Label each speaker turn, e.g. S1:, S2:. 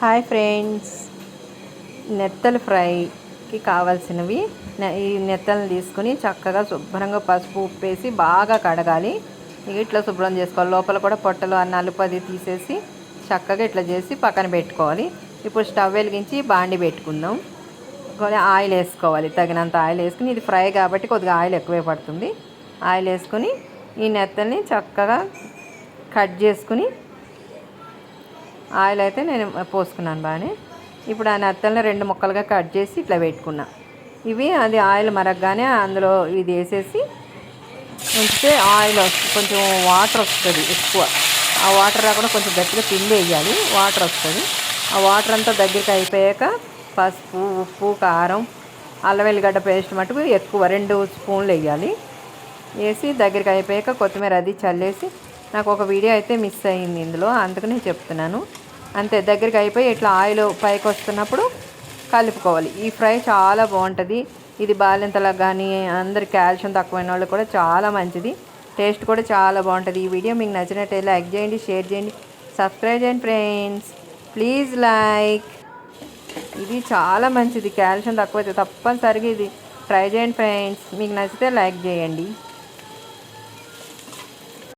S1: Hi friends, నెత్తలు ఫ్రైకి కావాల్సినవి ఈ నెత్తలను తీసుకుని చక్కగా శుభ్రంగా పసుపు ఉప్పు వేసి బాగా కడగాలి. ఇట్లా శుభ్రం చేసుకోవాలి. లోపల కూడా పొట్టలు నలుపు అది తీసేసి చక్కగా ఇట్లా చేసి పక్కన పెట్టుకోవాలి. ఇప్పుడు స్టవ్ వెలిగించి బాండి పెట్టుకుందాం. ఆయిల్ వేసుకోవాలి, తగినంత ఆయిల్ వేసుకుని, ఇది ఫ్రై కాబట్టి కొద్దిగా ఆయిల్ ఎక్కువే పడుతుంది. ఆయిల్ వేసుకుని ఈ నెత్తల్ని చక్కగా కట్ చేసుకుని, ఆయిల్ అయితే నేను పోసుకున్నాను బాగానే. ఇప్పుడు ఆ నెత్తల్ని 2 ముక్కలుగా కట్ చేసి ఇట్లా పెట్టుకున్నా. అది ఆయిల్ మరగగానే అందులో ఇది వేసేసి ఉంచితే ఆయిల్ కొంచెం వాటర్ వస్తుంది ఎక్కువ. ఆ వాటర్ రాకుండా కొంచెం గట్టిగా పిండి వేయాలి, వాటర్ వస్తుంది. ఆ వాటర్ అంతా దగ్గరికి అయిపోయాక పసుపు ఉప్పు కారం అల్లం వెల్లిగడ్డ పేస్ట్ మటుకు ఎక్కువ 2 స్పూన్లు వేయాలి. వేసి దగ్గరికి అయిపోయాక కొత్తిమీర అది చల్లేసి, నాకు ఒక వీడియో అయితే మిస్ అయ్యింది ఇందులో, అందుకనే చెప్తున్నాను. అంతే, దగ్గరికి అయిపోయి ఇట్లా ఆయిల్ పైకి వస్తున్నప్పుడు కలుపుకోవాలి. ఈ ఫ్రై చాలా బాగుంటుంది. ఇది బాలింతలకు కానీ అందరు కాల్షియం తక్కువైన వాళ్ళు కూడా చాలా మంచిది. టేస్ట్ కూడా చాలా బాగుంటుంది. ఈ వీడియో మీకు నచ్చినట్లయితే లైక్ చేయండి, షేర్ చేయండి, సబ్స్క్రైబ్ చేయండి ఫ్రెండ్స్. Please like. ఇది చాలా మంచిది, కాల్షియం తక్కువైతే తప్పనిసరిగా ఇది ట్రై చేయండి ఫ్రెండ్స్. మీకు నచ్చితే లైక్ చేయండి.